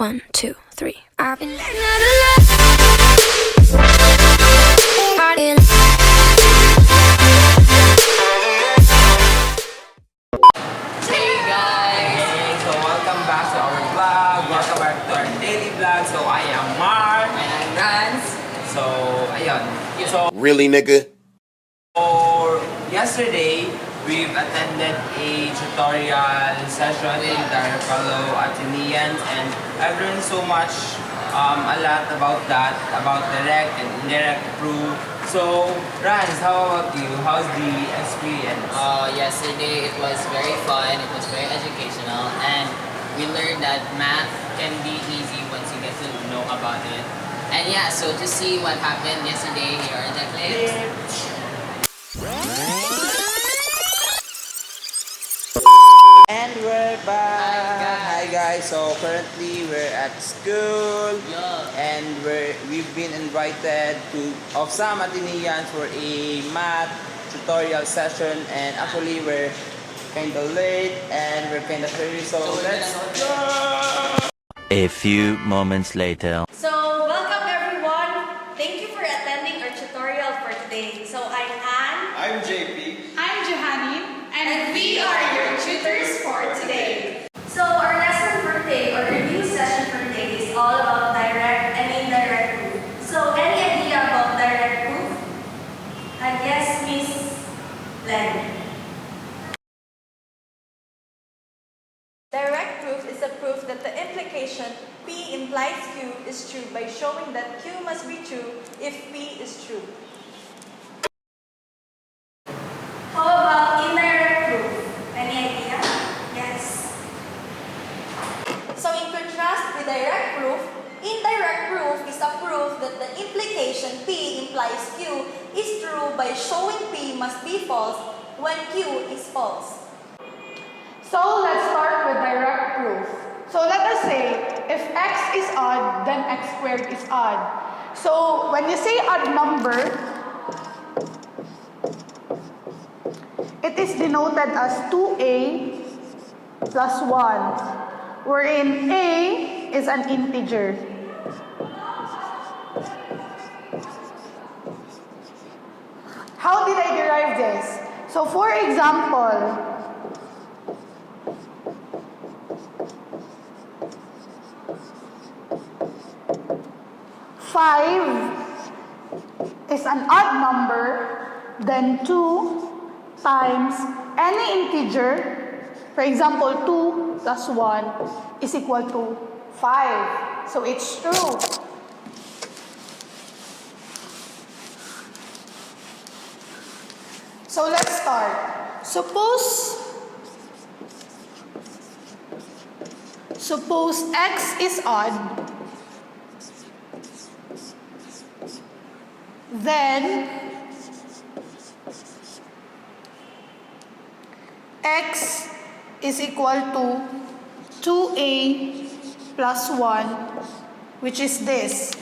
1, 2, 3. I've been Hey guys! Hey, so welcome back to our vlog. Welcome back to our daily vlog. So I am Mark. And I'm Rans. So, ayun. So, Really, nigga? for yesterday, we've attended a tutorial session with our fellow Athenians and I've learned so much, a lot about that, about direct and indirect proof. So, Rans, how about you? How's the experience? Yesterday it was very fun, it was very educational, and we learned that math can be easy once you get to know about it. And yeah, so to see what happened yesterday, here are the clips. And we're back. Hi, guys. Hi guys. So currently we're at school Yeah. and we've been invited of some Athenians for a math tutorial session and actually we're kind of late and we're kind of hurry. So let's go. A few moments later. So, welcome everyone. Thank you for attending our tutorial for today. So, I'm Anne. I'm JP. I'm Johanny. And we are your tutors for today. So, our lesson for today, or review session for today, is all about direct and indirect proof. So, any idea about direct proof? I guess Miss Len. Direct proof is a proof that the implication P implies Q is true by showing that Q must be true if P is true. How about indirect proof? Any idea? Yes. So in contrast with direct proof, indirect proof is a proof that the implication P implies Q is true by showing P must be false when Q is false. So let's start with direct proof. So let us say, if x is odd, then x squared is odd. So when you say odd number, it is denoted as 2a plus 1, wherein a is an integer. How did I derive this? So for example, 5 is an odd number, then 2 times any integer, for example 2 plus 1 is equal to 5. So it's true. So let's start. Suppose x is odd, then x is equal to 2a plus 1, which is this.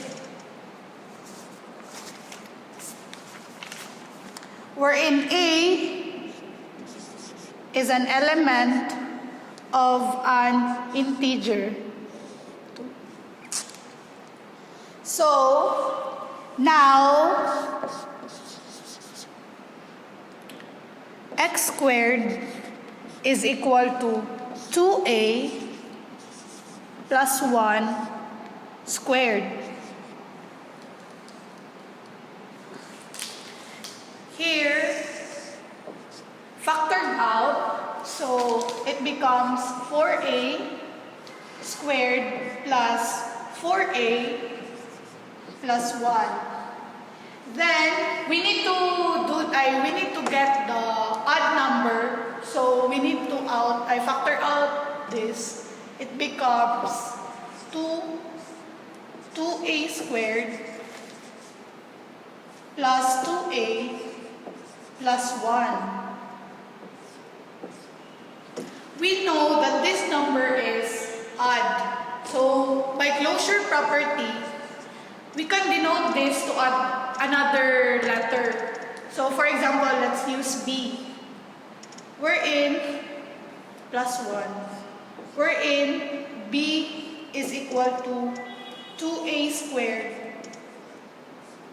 Wherein a is an element of an integer. So, now, x squared is equal to 2a plus 1 squared. Here, factored out, so it becomes 4a squared plus 4a plus 1. Then we need to get the odd number. So we need to factor out this. It becomes 2a squared plus 2a plus 1. We know that this number is odd. So by closure property, we can denote this to add another letter. So for example, let's use B. Wherein plus 1. Wherein B is equal equal to 2a squared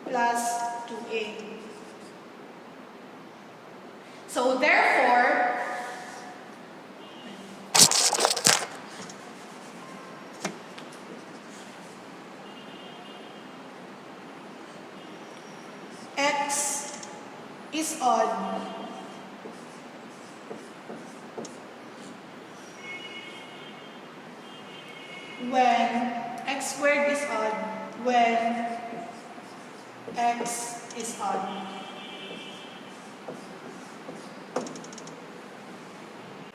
plus 2a. So therefore, x is odd when x squared is odd when x is odd.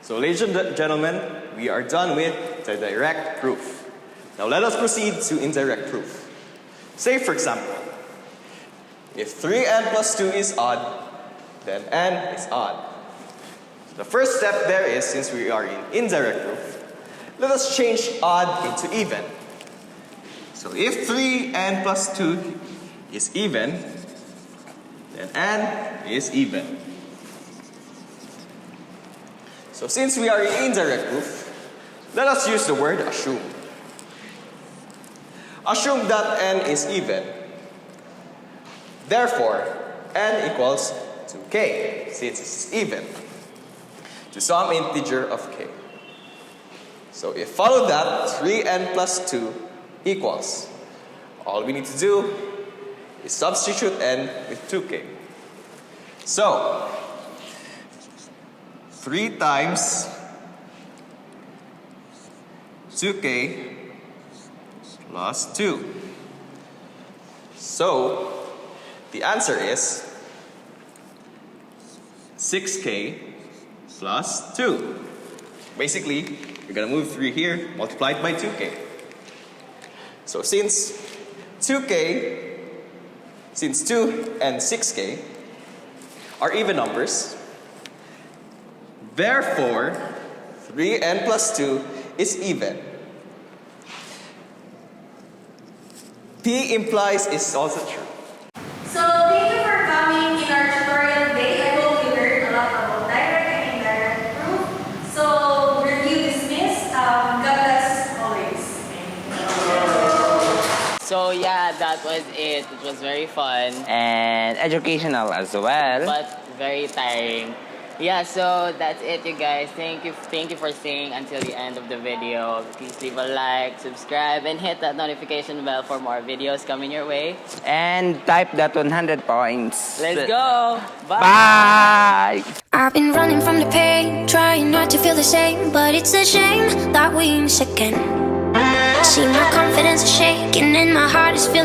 So ladies and gentlemen, we are done with the direct proof. Now let us proceed to indirect proof. Say for example, if 3n plus 2 is odd, then n is odd. So the first step there is, since we are in indirect proof, let us change odd into even. So if 3n plus 2 is even, then n is even. So since we are in indirect proof, let us use the word assume. Assume that n is even. Therefore, n equals to k, since it's even, to some integer of k. So if follow that, 3n plus 2 equals, all we need to do is substitute n with 2k. So, 3 times 2k plus 2. So, the answer is 6k plus 2. Basically, you're going to move 3 here, multiplied by 2k. So since 2 and 6k are even numbers, therefore 3n plus 2 is even. P implies is also true. So thank you for coming in our tutorial today. I hope you learned a lot about direct and indirect proof. So review dismissed. God bless always. So yeah, that was it. It was very fun, And educational as well. but very tiring. Yeah, so that's it, you guys. Thank you for staying until the end of the video. Please leave a like, subscribe, and hit that notification bell for more videos coming your way. And type that 100 points. Let's go. Bye! I've been running from the pain, trying not to feel the same, but it's a shame that we miss again. See, my confidence is shaking and my heart is feeling